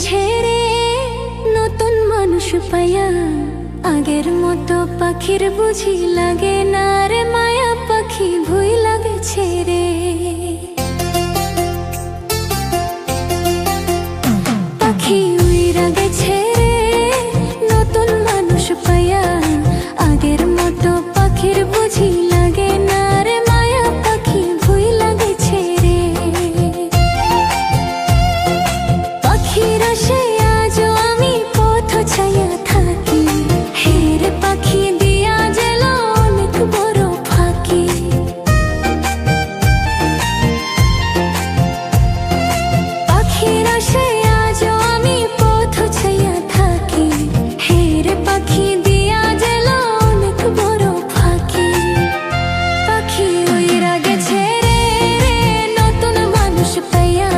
গেছে রে নতুন মানুষ পায়া, আগের মতো পাখির বুঝি লাগে না রে মায়া, পাখি ভুই লাগেছে রে। পাখি উইরা গেছে রে নতুন মানুষ পায়া, আগের মতো পাখির বুঝি লাগে না রে মায়া, পাখি ভুই লাগেছে রে। পাখির আশে আজও আমি পথ ছায়া থাকি, হের পাখি দিয়া গেল অনেক বড় ফাঁকি। পাখির আশে আজও আমি পথ ছায়া থাকি, হের পাখি দিয়া গেল অনেক বড় ফাঁকি। পাখি উইরা গেছে রে নতুন মানুষ পাইয়া,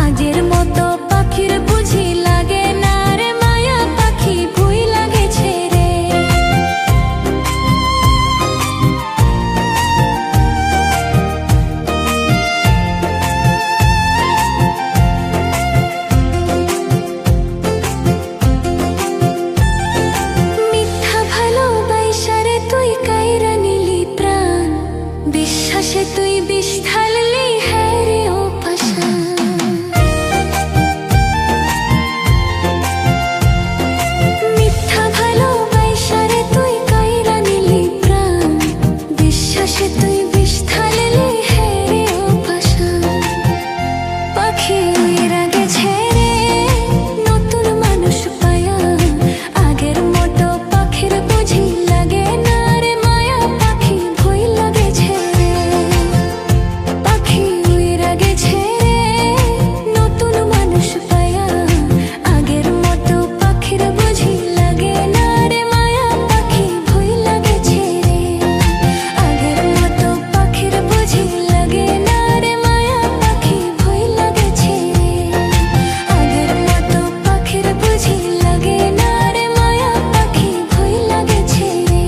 আগের মতো পাখির বুঝি লাগে না রে মায়া, পাখি ভুই লাগেছে রে। মিথ্যা ভালোবাসারে তুই কাইরা নিলি প্রাণ, বিশ্বাসে তুই বিষ ঢাললি হ্যাঁ রে ও পাষাণ। মিথ্যা ভালোবাসারে তুই কাইরা নিলি প্রাণ, বিশ্বাসে তুই বিষ ঢাললি হ্যাঁ রে ও পাষাণ। পাখি উইরা গেছে রে নতুন মানুষ পায়া, আগের মতো পাখির বুঝি লাগে না রে মায়া, পাখি ভুই লাগেছে রে। পাখি উইরা গেছে রে নতুন মানুষ পায়া, আগের মতো পাখির বুঝি লাগে না রে মায়া, পাখি ভুই লাগেছে রে। আগের মতো পাখির বুঝি লাগে না রে মায়া, পাখি ভুই লাগেছে রে। আগের মতো পাখির বুঝি লাগে না রে মায়া, পাখি ভুই লাগেছে রে।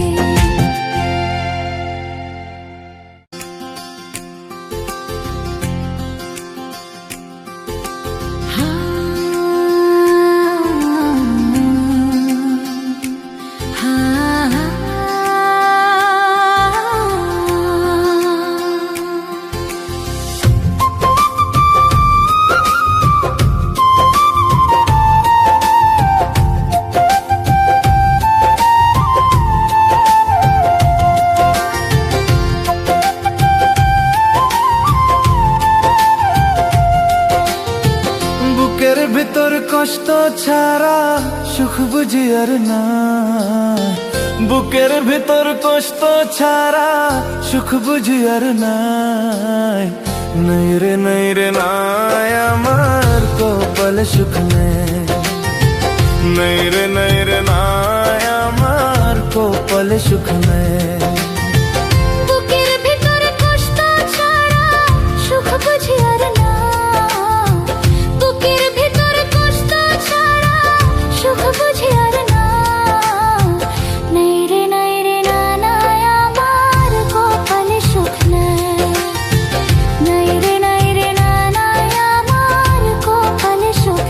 বুকের ভিতর কষ্ট ছাড়া সুখ বুঝি আর না, বুকের ভিতর কষ্ট ছাড়া সুখ বুঝি আর নাই। নাই রে নাই আমার কপাল সুখ নেই, নাই রে নাই আমার কপাল সুখ নেই। বুকের ভিতর কষ্ট ছাড়া সুখ বুঝি আর না, বুকের ভিতর কষ্ট ছাড়া সুখ বুঝি আর না। নাই রে না আমার কপালে সুখ নাই, নাই রে না আমার কপালে সুখ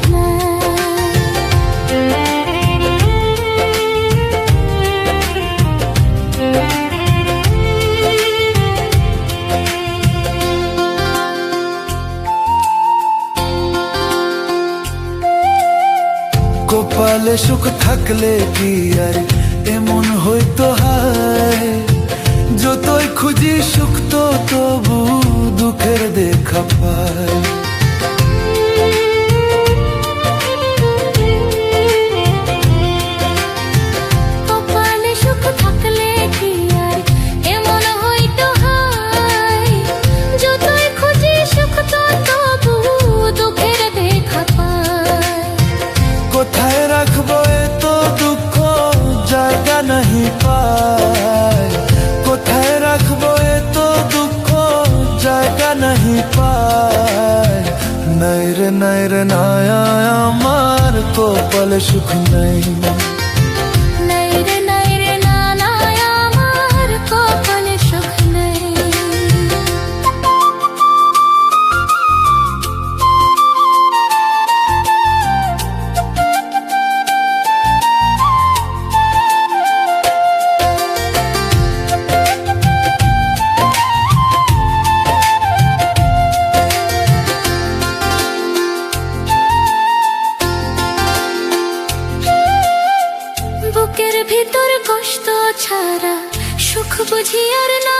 কপালে সুখ থাকলে কি আর এমন হইতো হায়, যতই খুঁজি সুখ তো তবু দুঃখের দেখা পায়। কপালে সুখ থাকলে কি আর এমন হইতো হায়, যতই খুঁজি সুখ তো তবু দুঃখের দেখা পায়। কোথায় রাখবো এত দুঃখ জায়গা নাহি পায়, কোথায় রাখবো এত দুঃখ জায়গা নাহি পায়। নাই রে নাই আমার কপালে সুখ নাই, নাই রে না আমার কপালে সুখ নাই। ছাড়া সুখ বুঝি আর না,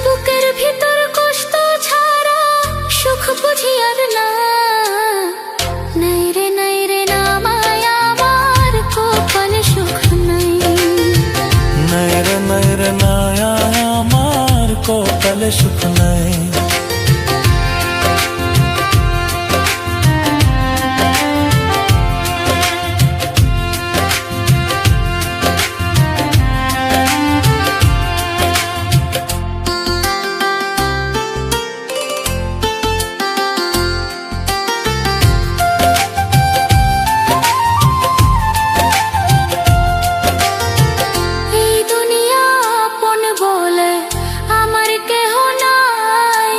বুকের ভিতর কষ্ট ছাড়া সুখ বুঝি আর না। নাই রে নাই রে না মায়া আমার কপালে সুখ নাই। নাই রে নাই রে নায়া আমার কপালে সুখ নাই। এই দুনিয়া আপন বলে আমার কেহ নাই,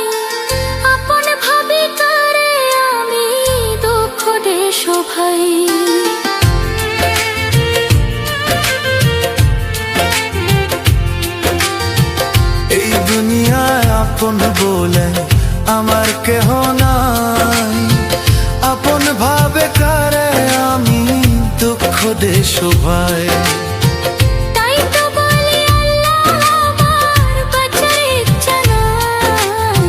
আপন ভাবি কারে আমি দুঃখ দে শোভাই। এই দুনিয়ায় আপন বলে আমার কেহ নাই, আপন ভাবে কারে আমি দুঃখ দে শোভাই। তাই তো বলি আল্লাহ আমার বাঁচার ইচ্ছা নাই,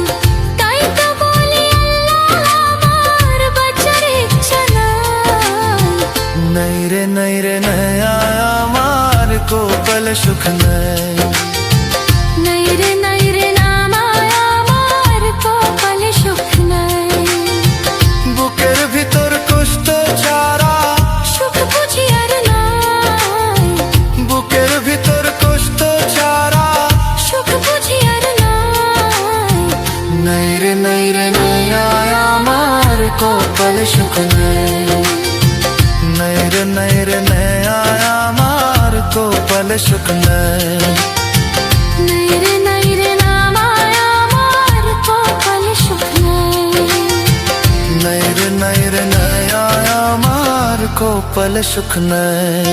তাই তো বলি আল্লাহ আমার বাঁচার ইচ্ছা নাই। নাই রে নাই রে নয়া আমার কপাল সুখ নাই। নাই রে নাই রে না মায়া আমার কপালে সুখ নাই। বুকের ভিতর কষ্ট ছাড়া সুখ বুঝি আর নাই, বুকের ভিতর কষ্ট ছাড়া সুখ বুঝি আর নাই। নাই রে নয়া আমার কপাল সুখ নাই। নাই রে নয়া আমার কপাল সুখ নাই। নাই রে নাই রে না মায়া আমার কপালে সুখ নাই। নাই রে নয়া আমার কপাল সুখ নাই।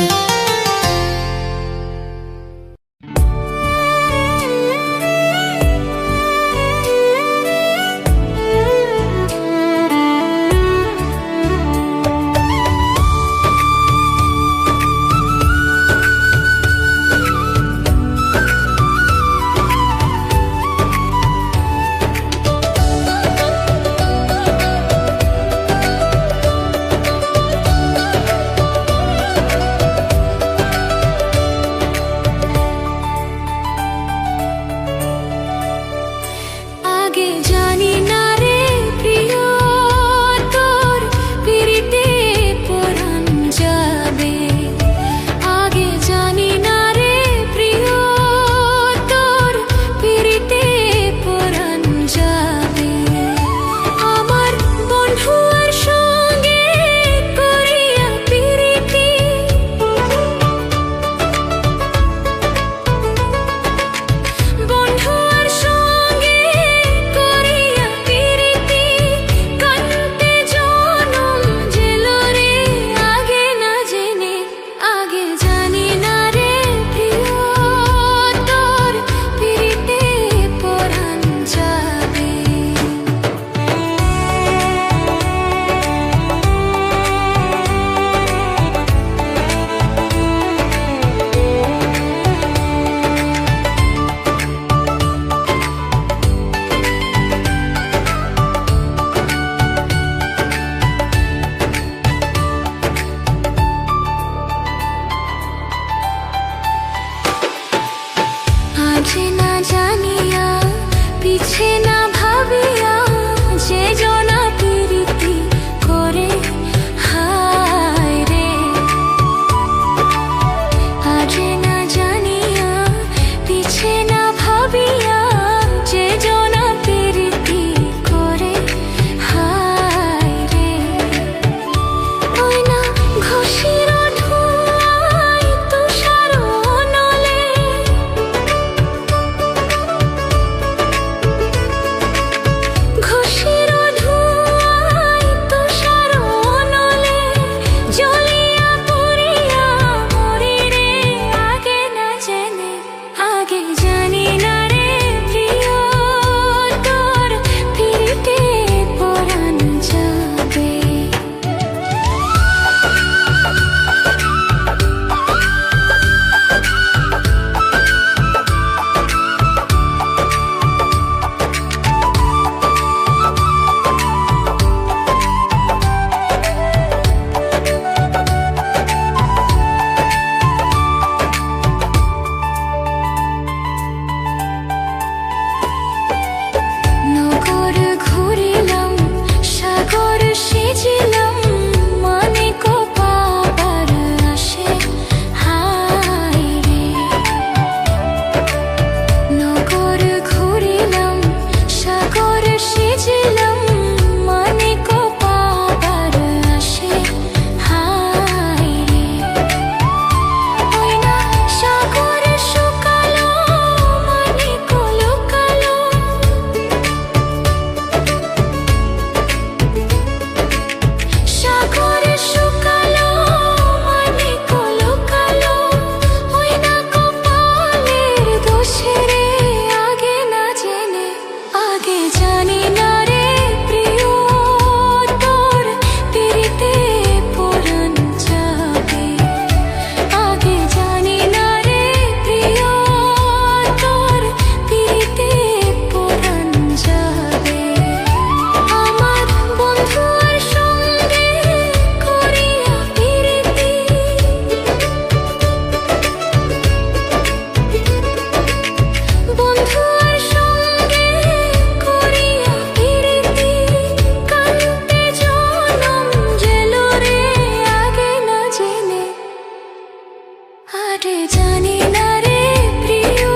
জানি না রে প্রিয়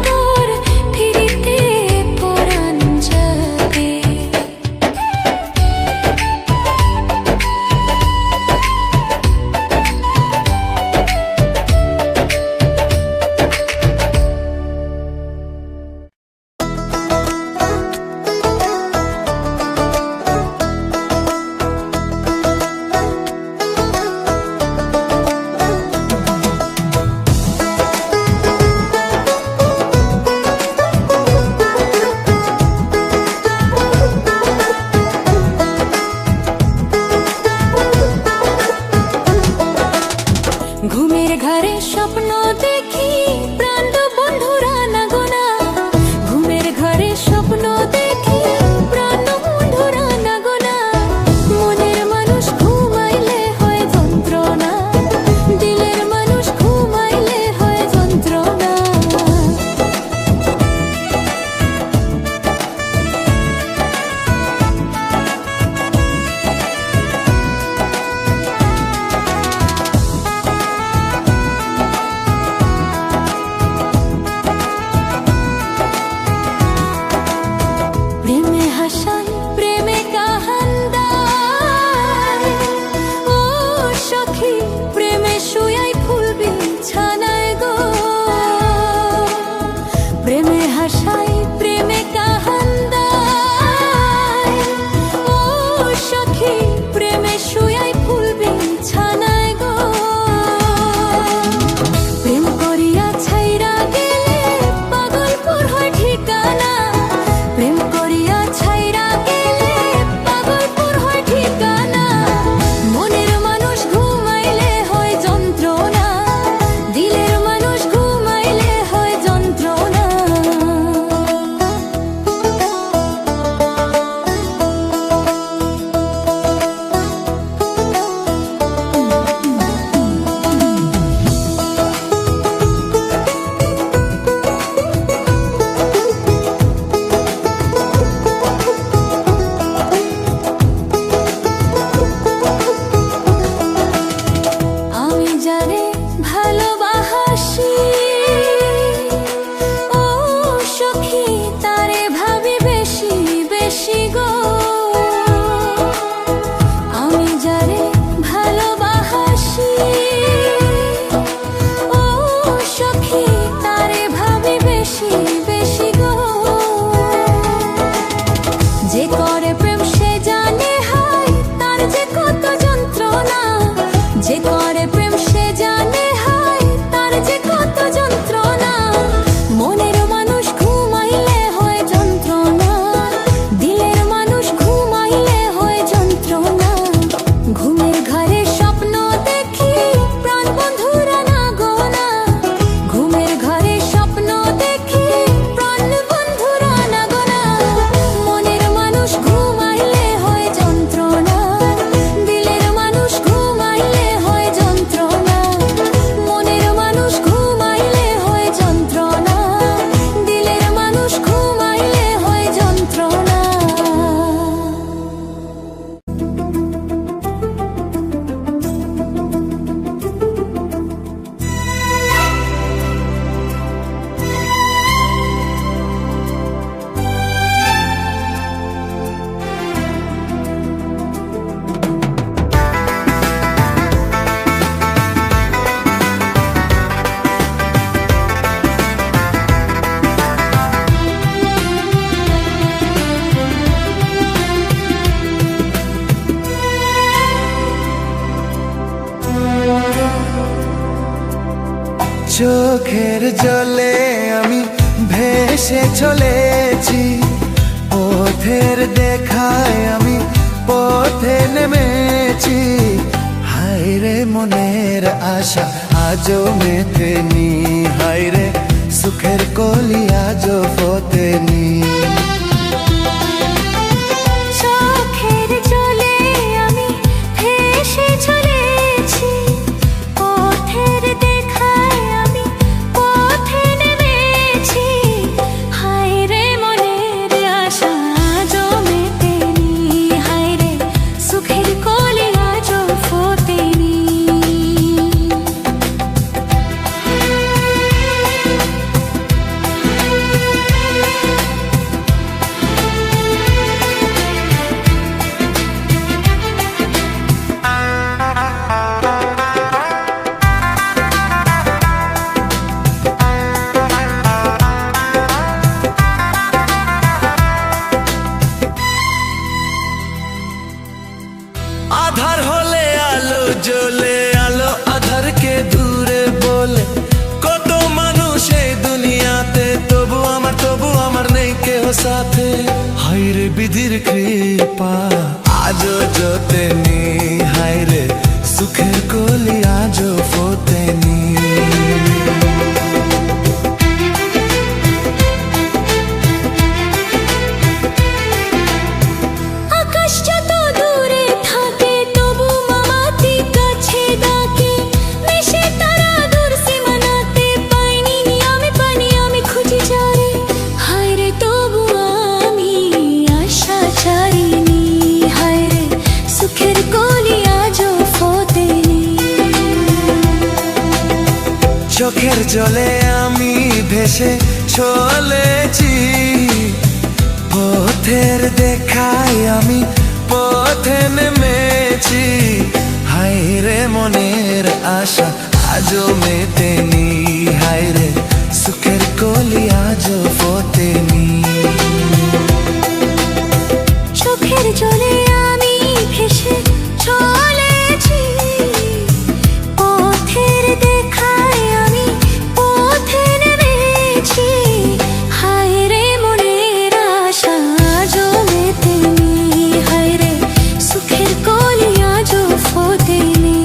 তোর ফিরিতে পরাণ যাবে। ঘুমের ঘরে স্বপ্ন দেখি প্রাণ বন্ধুরা না গোনা, ঘুমের ঘরে স্বপ্ন দেখি প্রাণ বন্ধুরা না গোনা। মনের মানুষ ঘুমাইলে হয় যন্ত্রণা, দিলের মানুষ ঘুমাইলে হয় যন্ত্রণা। প্রেমে হাসাই প্রেমে কাহান্দায়, ও সখী প্রেমে শুয়াই ফুল বিছানায় গো। প্রেমে হাসাই প্রেমে কাহান্দায়, ও সখী প্রেমে শুয়াই ফুল বিছানায় গো। প্রেম করিয়া ছাইরা গেলে পাগলপুর হয় ঠিকানা, প্রেম করিয়া ছাইরা গেলে পাগলপুর হয় ঠিকানা। মনের মানুষ ঘুমাইলে হয় যন্ত্রণা, দিলের মানুষ ঘুমাইলে হয় যন্ত্রণা। আমি জানে ভালোবাসি, ও সখী তারে ভাবি বেশি বেশি গো। আমি জানে ভালোবাসি, ও সখী তারে ভাবি বেশি বেশি গো। যে করে প্রেম সে জানে হায় তার যে কত যন্ত্রণা, যে করে প্রেম সে জানে হায় তার যে কত যন্ত্রণা। মনের মানুষ ঘুমাইলে হয় যন্ত্রণা, দিলের মানুষ ঘুমাইলে হয় যন্ত্রণা। ঘুমের ঘরে স্বপ্ন দেখি প্রাণ বন্ধুরা না গোনা, ঘুমের ঘরে স্বপ্ন দেখি প্রাণ বন্ধুরা না গোনা। মনের মানুষ ঘুমাইলে হয় যন্ত্রণা, দিলের মানুষ ঘুমাইলে হয় যন্ত্রণা। মনের মানুষ ঘুমাইলে হয় যন্ত্রণা, দিলের মানুষ ঘুমাইলে হয় যন্ত্রণা। চোখের জলে আমি ভেসে চলেছি, পথের দেখায় আমি পথে নেমেছি। হায়রে মনের আশা আজও মেতেনি, হায়রে সুখের কলি আজও ফোটেনি। চোখের জলে আমি ভেসে চলেছি, পথের দেখায় আমি পথে নেমেছি। হায়রে মনের আশা আজও মেটেনি, হায়রে সুখের কলি আজও ফোটেনি। साथे हाय रे विधिर कृपा आजो जोतेनी हाय रे सुखेर कोली आजो फोतेनी আকাশ যত দূরে থাকে তবু মামাতি কাছে ডাকে মিশে তারা দূর সীমানাতে পাইনি আমি পানি আমি খুঁজে যারে হায় রে তবু আমি আশা ছাড়িনি হায় রে সুখের কলি আজও ফোটেনি চোখের জলে আমি ভেসে চলেছি পথের দেখায় আমি পথে নেমেছি হায় রে মনের আশা আজও মেটেনি হায় রে সুখের কলি আজও ফোটেনি চোখের জলে আমি ভেসে চলেছি পথের দেখায় আমি পথে নেমেছি হায় রে মনের আশা আজও মেটেনি হায় রে সুখের কলি আজও ফোটেনি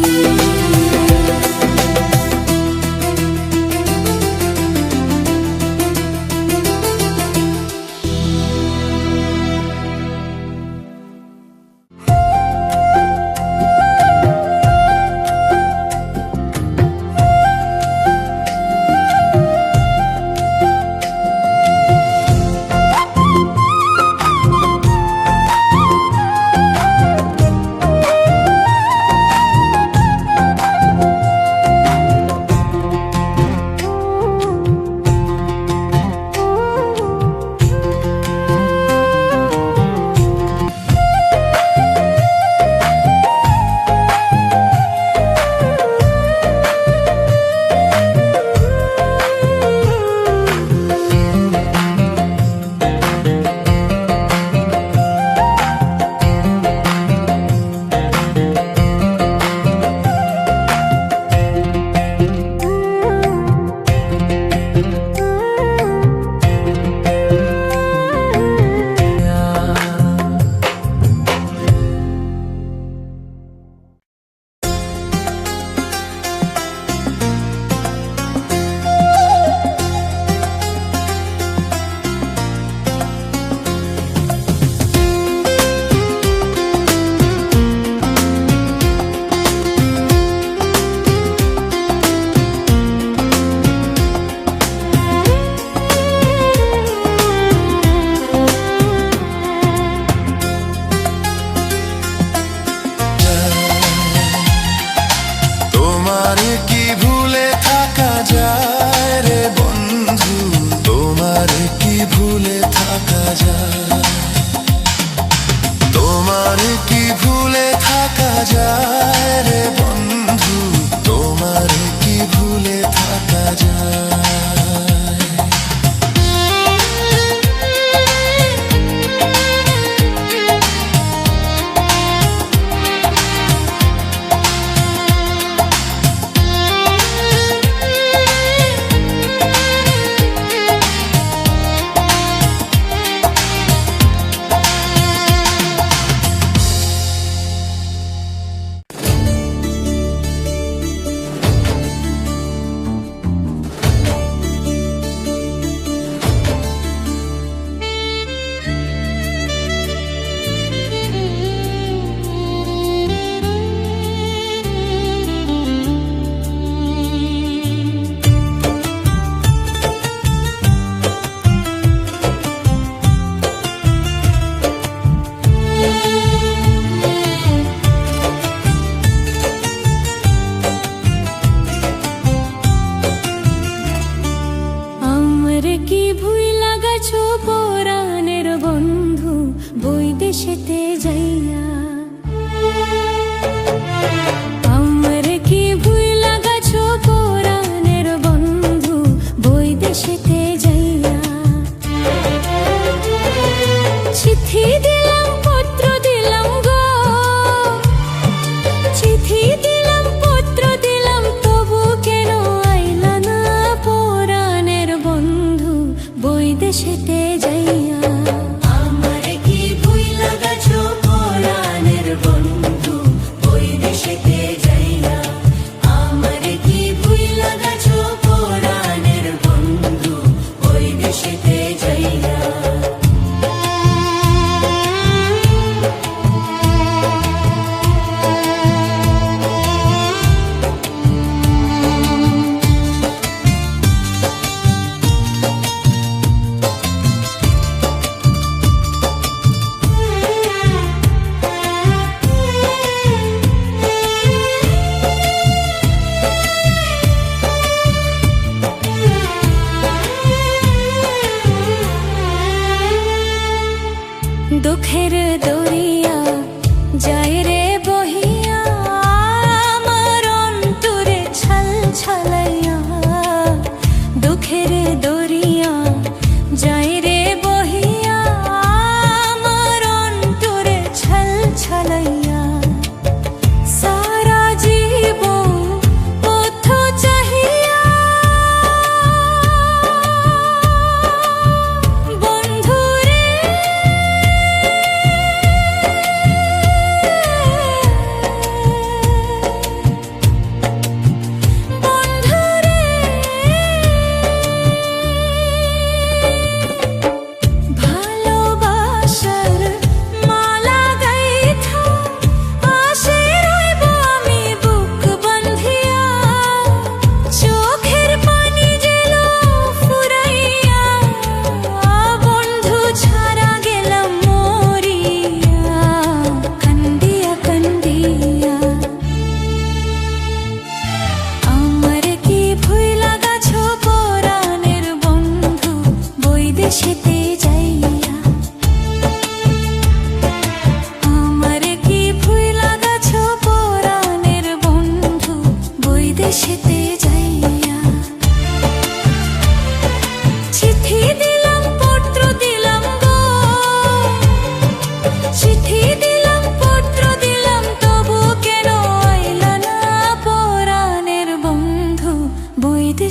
দেশেতে যাইয়া আমরে কি ভুইলা গাছো পরাণের বন্ধু বই দেশেতে যাইয়া চিঠি দিলাম পত্র দিলাম গো চিঠি দিলাম পত্র দিলাম তবু কেন আইলা না পরাণের বন্ধু বই দেশেতে যাইয়া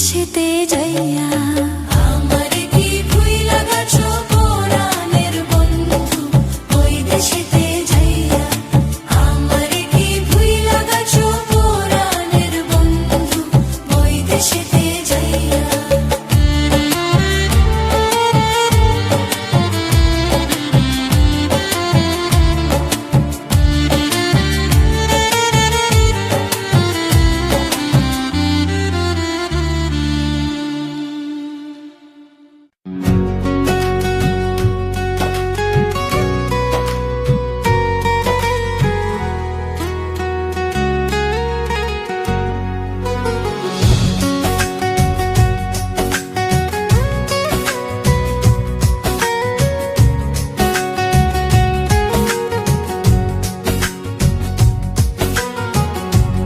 দেশেতে যাইয়া আমার কি ভুইলা গেছো পরাণের বন্ধু ওই দেশেতে যাইয়া আমার কি ভুইলা গেছো পরাণের বন্ধু ওই দেশেতে যাইয়া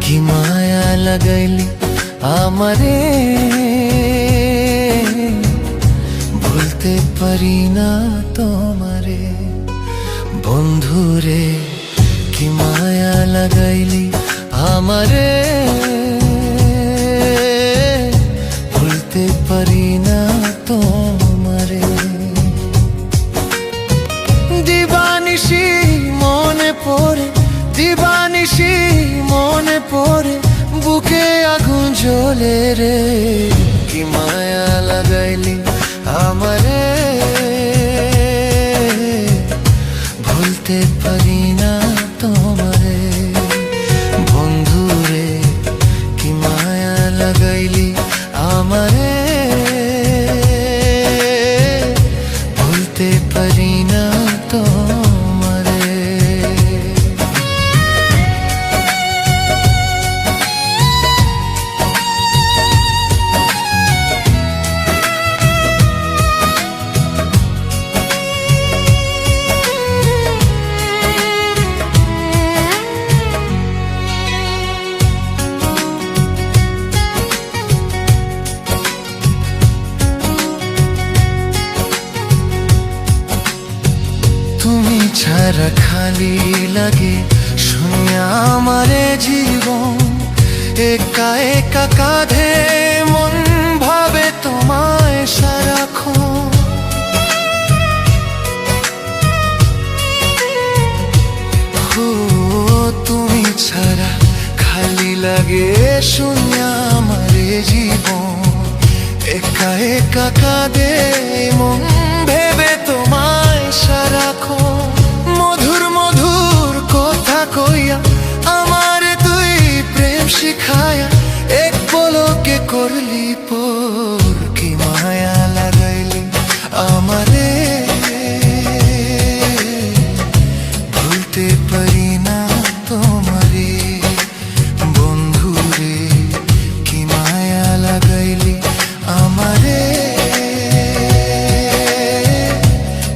কি মায়া লাগাইলি আমারে ভুলতে পারি না তোমারে বন্ধুরে কি মায়া লাগাইলি আমারে ভুলতে পারি না তোমারে দিবানিশি মনে পড়ে দিবানিশি মনে পড়ে বুকে আগুন জ্বলে রে কি মায়া লাগাইলি আমারে ভুলতে পারি না তোমারে বন্ধুরে কি মায়া লাগাইলি আমারে ভুলতে পারি না তোমারে তুমি ছাড়া খালি লাগে শূন্য আমারে জীবন একা একা কাঁধে মন ভাবে তোমায় সারাক্ষণ হো তুমি ছাড়া খালি লাগে শূন্য আমারে জীবন একা একা কাঁধে মন ভেবে তোমায় সারাক্ষণ মধুর মধুর কথা কইয়া আমার তুই প্রেম শিখায়া এক পলকে করলি পর কি মায়া লাগাইলি আমারে ভুলতে পারি না তোমারে বন্ধুরে কি মায়া লাগাইলি আমারে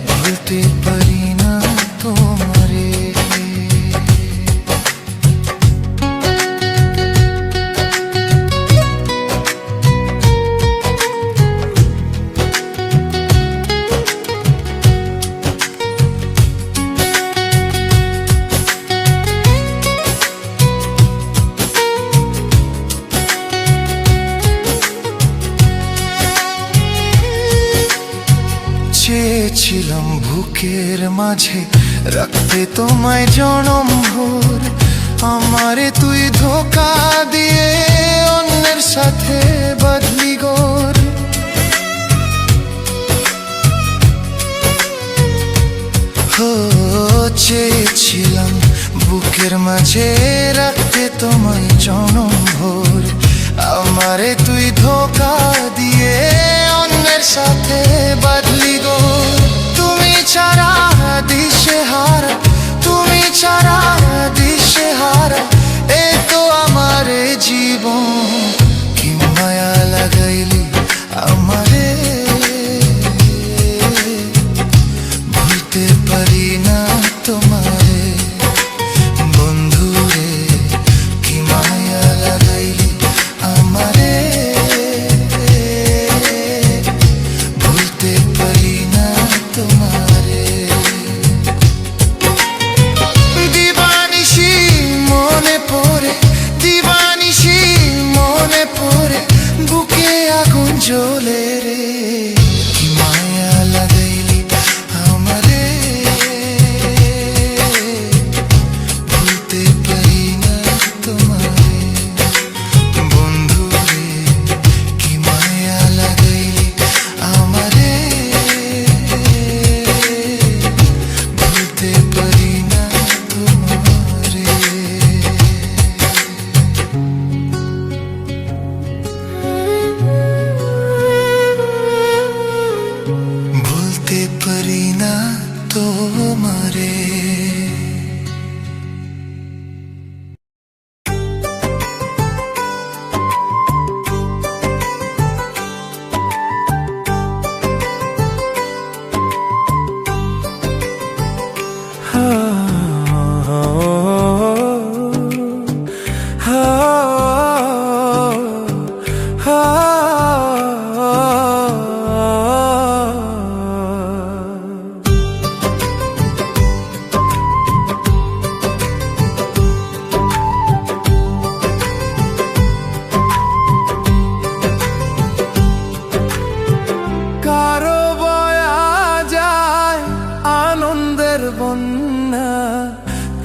ভুলতে পারি না তোমারে চেয়েছিলাম বুকের মাঝে রাখতে তোমায় জনম ভোর আমারে তুই ধোকা দিয়ে অন্যের সাথে বাঁধলি গোর হো চেয়েছিলাম বুকের মাঝে রাখতে তোমায় জনম ভোর আমারে তুই ধোকা দিয়ে অন্যের সাথে বাঁধলি গো তুমি ছাড়া দিশেহারা তুমি ছাড়া দিশেহারা এ তো আমার জীবন কি মায়া লাগাইলি আমারে ভুলতে পারি না তোমারে বন্ধুরে কি মায়া লাগাইলি আমারে ভুলতে পারি না তোমারে আগুন জ্বলে রে কি মায়া লাগাইলি আমারে ভুলতে পারি না তোমারে বন্ধু রে কি মায়া লাগাইলি আমারে ভুলতে পারি না তোমারে ভুলতে পারি না তোমারে কারো বয়া যায় আনন্দের বন্যা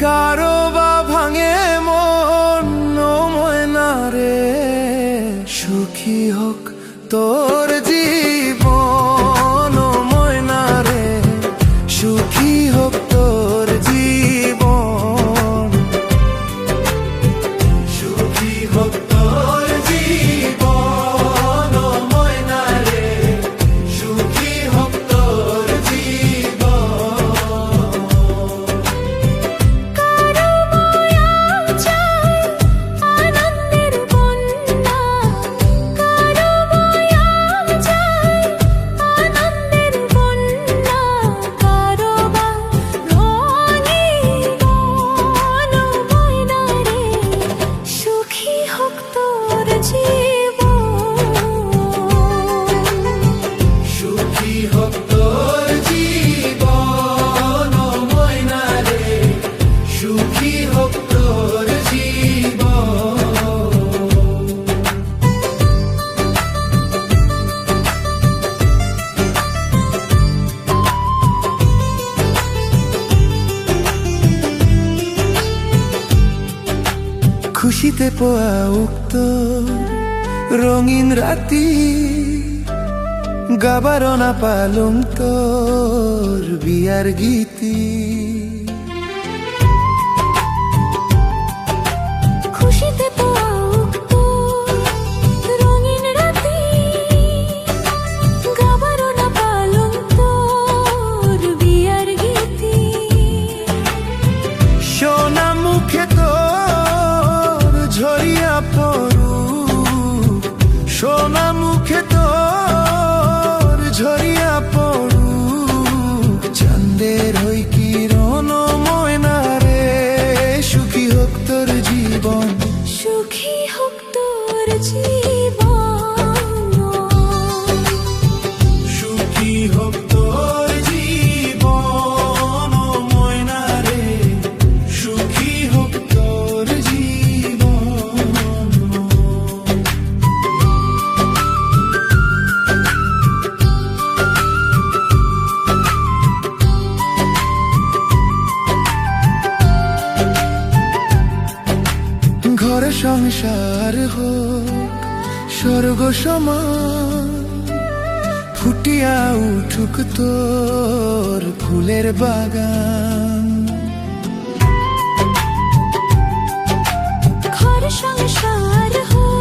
কারো বা ভাঙে মন ময়না রে সুখী হোক তোর জীবন ময়না রে সুখী হোক তোর জীবন সুখী হোক তোর জীবন ময়না রে সুখী হোক তোর জীবন কারো বয়া যায় আনন্দের বন্যা কারো বয়া যায় আনন্দের বন্যা কারো বা রঙিন মন ময়না রে সুখী হোক তোর জীবন সুখী হোক তোর জীবন ময়না রে সুখী হোক তোর জীবন খুশিতে পোয়া উক্ত রঙিন রাতি গাবার না পালুম তোর বিয়ার গীতি খুশিতে পাওয়া উক্ত রঙিন রাতি গাবারো না পালুম তোর বিয়ার গীতি সোনা মুখে তোর ঝরিয়া পড়ু সোনা মুখে তোর ঝরিয়া পড়ু চাঁদের হই কিরণ ময়না রে সুখী হোক তোর জীবন সুখী হোক তোর জীবন সুখী হোক তোর জীবন ময়না রে সুখী হোক তোর জীবন ঘর সংসার হোক স্বর্গ সমান ফুটিয়া উঠুক তোর ফুলের বাগান ঘর সংসার হোক